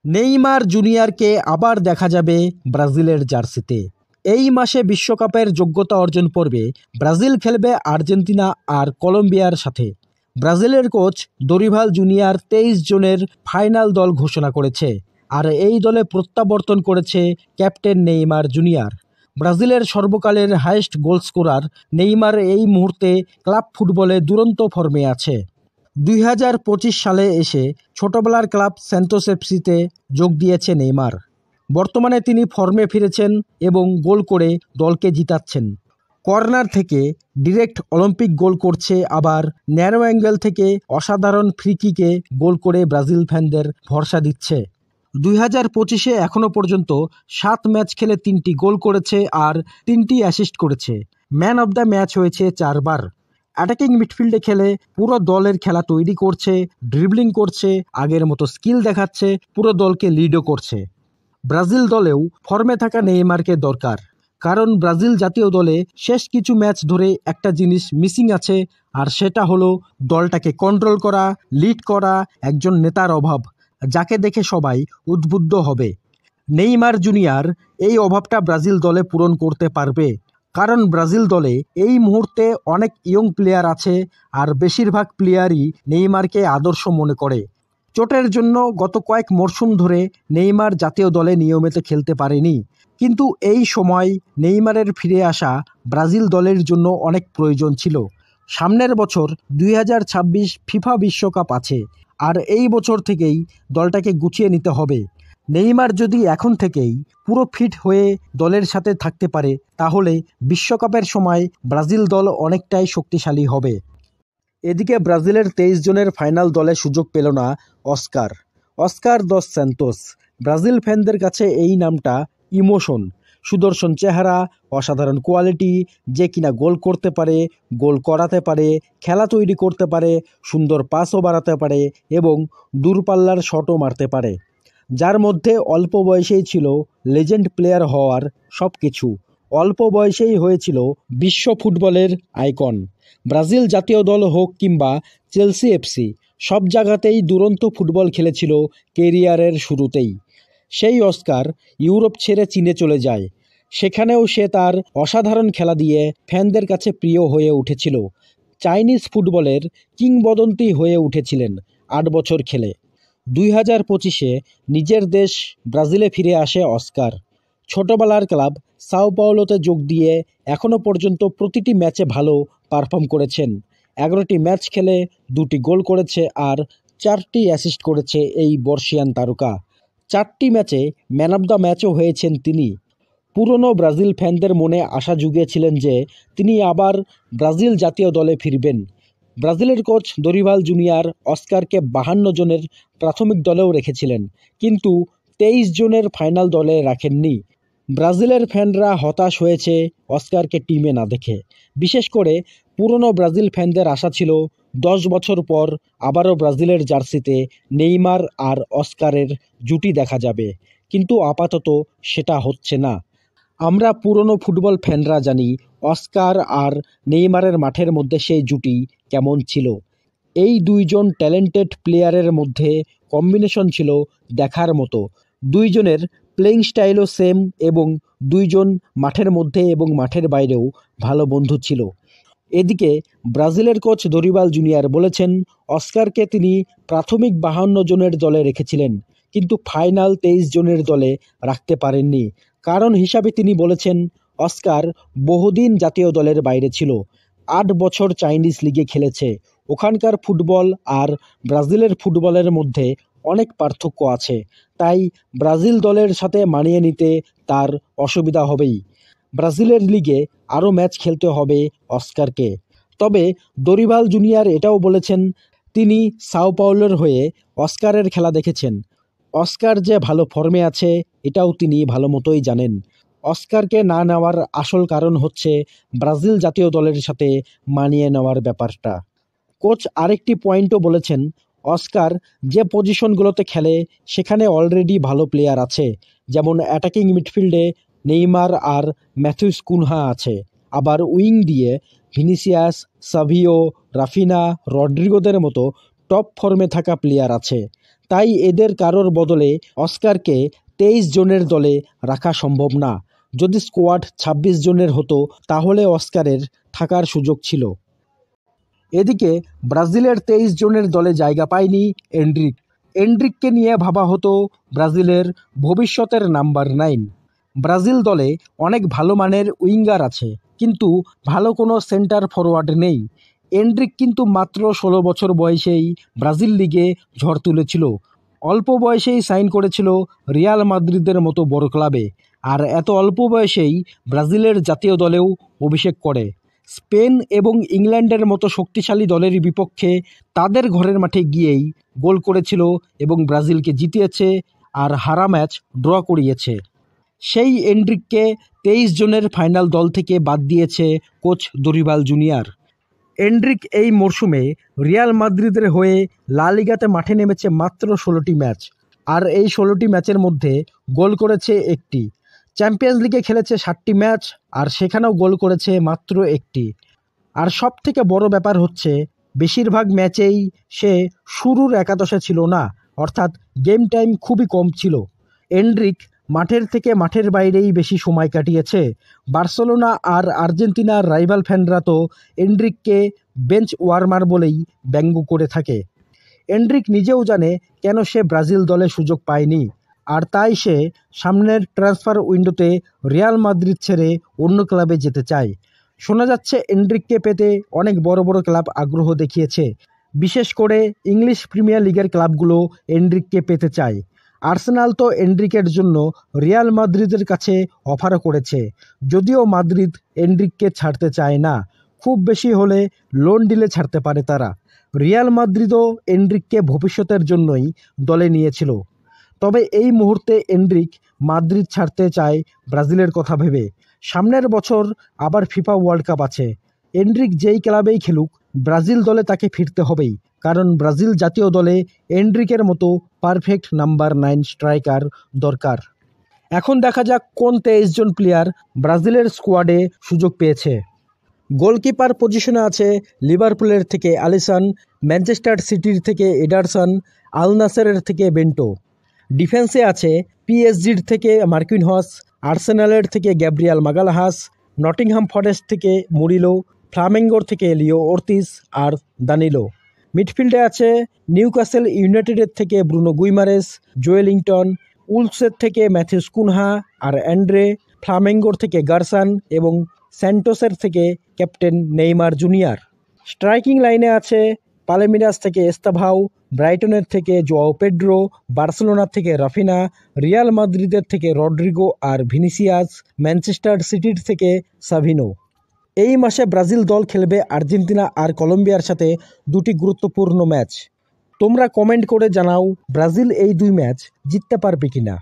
Neymar জুনিয়রকে আবার দেখা যাবে ব্রাজিলের জার্সিতে। এই মাসে বিশ্বকাপের যোগ্যতা অর্জন পর্বে ব্রাজিল খেলবে আর্জেন্টিনা আর কলম্বিয়ার সাথে। ব্রাজিলের কোচ দরিভাল জুনিয়র 23 জনের ফাইনাল দল ঘোষণা করেছে, আর এই দলে প্রত্যাবর্তন করেছে ক্যাপ্টেন নেইমার জুনিয়র। ব্রাজিলের সর্বকালের হাইয়েস্ট গোল স্কোরার নেইমার এই মুহূর্তে ক্লাব ফুটবলে দুরন্ত ফর্মে আছে। 2025 সালে এসে ছোটবেলার ক্লাব স্যান্টোস এফসিতে যোগ দিয়েছে নেইমার। বর্তমানে তিনি ফর্মে ফিরেছেন এবং গোল করে দলকে জিতাচ্ছেন। কর্নার থেকে ডিরেক্ট অলিম্পিক গোল করছে, আবার ন্যারো অ্যাঙ্গেল থেকে অসাধারণ ফ্রি কিকে গোল করে ব্রাজিল ফ্যানদের ভরসা দিচ্ছে। 2025-এ এখনও পর্যন্ত 7 ম্যাচ খেলে 3টি গোল করেছে আর 3টি অ্যাসিস্ট করেছে। ম্যান অব দ্য ম্যাচ হয়েছে 4 বার। অ্যাটাকিং মিডফিল্ডে খেলে পুরো দলের খেলা তৈরি করছে, ড্রিবলিং করছে, আগের মতো স্কিল দেখাচ্ছে, পুরো দলকে লিডও করছে। ব্রাজিল দলেও ফর্মে থাকা নেইমারকে দরকার, কারণ ব্রাজিল জাতীয় দলে শেষ কিছু ম্যাচ ধরে একটা জিনিস মিসিং আছে, আর সেটা হলো দলটাকে কন্ট্রোল করা, লিড করা, একজন নেতার অভাব, যাকে দেখে সবাই উদ্বুদ্ধ হবে। নেইমার জুনিয়র এই অভাবটা ব্রাজিল দলে পূরণ করতে পারবে, কারণ ব্রাজিল দলে এই মুহূর্তে অনেক ইয়ং প্লেয়ার আছে, আর বেশিরভাগ প্লেয়ারই নেইমারকে আদর্শ মনে করে। চোটের জন্য গত কয়েক মরশুম ধরে নেইমার জাতীয় দলে নিয়মিত খেলতে পারেনি, কিন্তু এই সময় নেইমারের ফিরে আসা ব্রাজিল দলের জন্য অনেক প্রয়োজন ছিল। সামনের বছর 2026 ফিফা বিশ্বকাপ আছে, আর এই বছর থেকেই দলটাকে গুছিয়ে নিতে হবে। নেইমার যদি এখন থেকেই পুরো ফিট হয়ে দলের সাথে থাকতে পারে, তাহলে বিশ্বকাপের সময় ব্রাজিল দল অনেকটাই শক্তিশালী হবে। এদিকে ব্রাজিলের 23 জনের ফাইনাল দলে সুযোগ পেল না অস্কার দস স্যান্টোস। ব্রাজিল ফ্যানদের কাছে এই নামটা ইমোশন। সুদর্শন চেহারা, অসাধারণ কোয়ালিটি, যে কিনা গোল করতে পারে, গোল করাতে পারে, খেলা তৈরি করতে পারে, সুন্দর পাসও বাড়াতে পারে এবং দূরপাল্লার শটও মারতে পারে, যার মধ্যে অল্প বয়সেই ছিল লেজেন্ড প্লেয়ার হওয়ার সব কিছু। অল্প বয়সেই হয়েছিল বিশ্ব ফুটবলের আইকন। ব্রাজিল জাতীয় দল হোক কিংবা চেলসি এফসি, সব জায়গাতেই দুরন্ত ফুটবল খেলেছিল কেরিয়ারের শুরুতেই। সেই অস্কার ইউরোপ ছেড়ে চীনে চলে যায়। সেখানেও সে তার অসাধারণ খেলা দিয়ে ফ্যানদের কাছে প্রিয় হয়ে উঠেছিল। চাইনিজ ফুটবলের কিংবদন্তি হয়ে উঠেছিলেন 8 বছর খেলে। 2025-এ নিজের দেশ ব্রাজিলে ফিরে আসে অস্কার। ছোটবেলার ক্লাব সাও পাওলোতে যোগ দিয়ে এখনও পর্যন্ত প্রতিটি ম্যাচে ভালো পারফর্ম করেছেন। 11টি ম্যাচ খেলে 2টি গোল করেছে আর 4টি অ্যাসিস্ট করেছে এই বর্ষিয়ান তারকা। 4টি ম্যাচে ম্যান অব দ্য ম্যাচও হয়েছেন তিনি। পুরনো ব্রাজিল ফ্যানদের মনে আশা জুগিয়েছিলেন যে তিনি আবার ব্রাজিল জাতীয় দলে ফিরবেন। ব্রাজিলের কোচ দরিভাল জুনিয়র অস্কারকে 52 জনের প্রাথমিক দলেও রেখেছিলেন, কিন্তু 23 জনের ফাইনাল দলে রাখেননি। ব্রাজিলের ফ্যানরা হতাশ হয়েছে অস্কারকে টিমে না দেখে। বিশেষ করে পুরনো ব্রাজিল ফ্যানদের আশা ছিল 10 বছর পর আবারও ব্রাজিলের জার্সিতে নেইমার আর অস্কারের জুটি দেখা যাবে, কিন্তু আপাতত সেটা হচ্ছে না। আমরা পুরনো ফুটবল ফ্যানরা জানি অস্কার আর নেইমারের মাঠের মধ্যে সেই জুটি কেমন ছিল। এই দুইজন ট্যালেন্টেড প্লেয়ারের মধ্যে কম্বিনেশন ছিল দেখার মতো। দুইজনের প্লেইং স্টাইলও সেম এবং দুইজন মাঠের মধ্যে এবং মাঠের বাইরেও ভালো বন্ধু ছিল। এদিকে ব্রাজিলের কোচ দরিভাল জুনিয়র বলেছেন অস্কারকে তিনি প্রাথমিক 52 জনের দলে রেখেছিলেন, কিন্তু ফাইনাল 23 জনের দলে রাখতে পারেননি। কারণ হিসাবে তিনি বলেছেন অস্কার বহুদিন জাতীয় দলের বাইরে ছিল, 8 বছর চাইনিজ লিগে খেলেছে। ওখানকার ফুটবল আর ব্রাজিলের ফুটবলের মধ্যে অনেক পার্থক্য আছে, তাই ব্রাজিল দলের সাথে মানিয়ে নিতে তার অসুবিধা হবেই। ব্রাজিলের লিগে আরও ম্যাচ খেলতে হবে অস্কারকে। তবে দরিভাল জুনিয়র এটাও বলেছেন তিনি সাও পাওলোর হয়ে অস্কারের খেলা দেখেছেন। অস্কার যে ভালো ফর্মে আছে এটাও তিনি ভালো মতোই জানেন। অস্কারকে না নেওয়ার আসল কারণ হচ্ছে ব্রাজিল জাতীয় দলের সাথে মানিয়ে নেওয়ার ব্যাপারটা। কোচ আরেকটি পয়েন্টও বলেছেন অস্কার যে পজিশনগুলোতে খেলে সেখানে অলরেডি ভালো প্লেয়ার আছে, যেমন অ্যাটাকিং মিডফিল্ডে নেইমার আর ম্যাথিউস কুনহা আছে, আবার উইং দিয়ে ভিনিসিয়াস, সাভিও, রাফিনা, রড্রিগোদের মতো টপ ফর্মে থাকা প্লেয়ার আছে। তাই এদের কারোর বদলে অস্কারকে 23 জনের দলে রাখা সম্ভব না। যদি স্কোয়াড 26 জনের হতো তাহলে অস্কারের থাকার সুযোগ ছিল। এদিকে ব্রাজিলের 23 জনের দলে জায়গা পায়নি এন্ড্রিক। এন্ড্রিককে নিয়ে ভাবা হতো ব্রাজিলের ভবিষ্যতের নাম্বার 9। ব্রাজিল দলে অনেক ভালো মানের উইঙ্গার আছে, কিন্তু ভালো কোনো সেন্টার ফরওয়ার্ড নেই। এন্ড্রিক কিন্তু মাত্র 16 বছর বয়সেই ব্রাজিল লিগে ঝড় তুলেছিল। অল্প বয়সেই সাইন করেছিল রিয়াল মাদ্রিদের মতো বড় ক্লাবে, আর এত অল্প বয়সেই ব্রাজিলের জাতীয় দলেও অভিষেক করে। স্পেন এবং ইংল্যান্ডের মতো শক্তিশালী দলের বিপক্ষে তাদের ঘরের মাঠে গিয়েই গোল করেছিল এবং ব্রাজিলকে জিতিয়েছে আর হারা ম্যাচ ড্র করিয়েছে। সেই এন্ড্রিককে 23 জনের ফাইনাল দল থেকে বাদ দিয়েছে কোচ দরিবাল জুনিয়র। এন্ড্রিক এই মরশুমে রিয়াল মাদ্রিদের হয়ে লা লিগাতে মাঠে নেমেছে মাত্র 16টি ম্যাচ, আর এই 16টি ম্যাচের মধ্যে গোল করেছে একটি। চ্যাম্পিয়ন্স লিগে খেলেছে 7টি ম্যাচ, আর সেখানেও গোল করেছে মাত্র একটি। আর সব থেকে বড় ব্যাপার হচ্ছে বেশিরভাগ ম্যাচেই সে শুরুর একাদশে ছিল না, অর্থাৎ গেম টাইম খুবই কম ছিল। এন্ড্রিক মাঠের থেকে মাঠের বাইরেই বেশি সময় কাটিয়েছে। বার্সেলোনা আর আর্জেন্টিনার রাইভাল ফ্যানরা তো এন্ড্রিককে বেঞ্চ ওয়ার্মার বলেই ব্যঙ্গ করে থাকে। এন্ড্রিক নিজেও জানে কেন সে ব্রাজিল দলে সুযোগ পায়নি, আর তাই সে সামনের ট্রান্সফার উইন্ডোতে রিয়াল মাদ্রিদ ছেড়ে অন্য ক্লাবে যেতে চায়। শোনা যাচ্ছে এন্ড্রিককে পেতে অনেক বড় বড় ক্লাব আগ্রহ দেখিয়েছে। বিশেষ করে ইংলিশ প্রিমিয়ার লিগের ক্লাবগুলো এন্ড্রিককে পেতে চায়। আর্সেনাল তো এন্ড্রিকের জন্য রিয়াল মাদ্রিদের কাছে অফারও করেছে, যদিও মাদ্রিদ এন্ড্রিককে ছাড়তে চায় না। খুব বেশি হলে লোন ডিলে ছাড়তে পারে তারা। রিয়াল মাদ্রিদও এন্ড্রিককে ভবিষ্যতের জন্যই দলে নিয়েছিল। তবে এই মুহূর্তে এন্ড্রিক মাদ্রিদ ছাড়তে চায় ব্রাজিলের কথা ভেবে। সামনের বছর আবার ফিফা ওয়ার্ল্ড কাপ আছে। এন্ড্রিক যেই ক্লাবেই খেলুক, ব্রাজিল দলে তাকে ফিরতে হবেই, কারণ ব্রাজিল জাতীয় দলে এন্ড্রিকের মতো পারফেক্ট নাম্বার 9 স্ট্রাইকার দরকার। এখন দেখা যাক কোন 23 জন প্লেয়ার ব্রাজিলের স্কোয়াডে সুযোগ পেয়েছে। গোলকিপার পজিশনে আছে লিভারপুলের থেকে আলিসন, ম্যানচেস্টার সিটির থেকে এডারসন, আল নাসেরের থেকে বেন্টো। ডিফেন্সে আছে পিএসজির থেকে মার্কুইনহস, আর্সেনালের থেকে গ্যাব্রিয়াল মাগালহাস, নটিংহাম ফরেস্ট থেকে মুরিলো, ফ্লামেঙ্গোর থেকে লিও অর্তিস আর দানিলো। মিডফিল্ডে আছে নিউক্যাসল ইউনাইটেডের থেকে ব্রুনো গুইমারেস, জোয়েলিংটন, উলসের থেকে ম্যাথিউস কুনহা আর অ্যান্ড্রে, ফ্লামেঙ্গোর থেকে গারসান এবং স্যান্টোসের থেকে ক্যাপ্টেন নেইমার জুনিয়র। স্ট্রাইকিং লাইনে আছে পালেমিরাস থেকে এস্তাভাও, ব্রাইটনের থেকে জোয়াও পেড্রো, বার্সেলোনা থেকে রাফিনা, রিয়াল মাদ্রিদের থেকে রড্রিগো আর ভিনিসিয়াস, ম্যানচেস্টার সিটির থেকে সাভিনো। এই মাসে ব্রাজিল দল খেলবে আর্জেন্টিনা আর কলম্বিয়ার সাথে দুটি গুরুত্বপূর্ণ ম্যাচ। তোমরা কমেন্ট করে জানাও ব্রাজিল এই দুই ম্যাচ জিততে পারবে কিনা।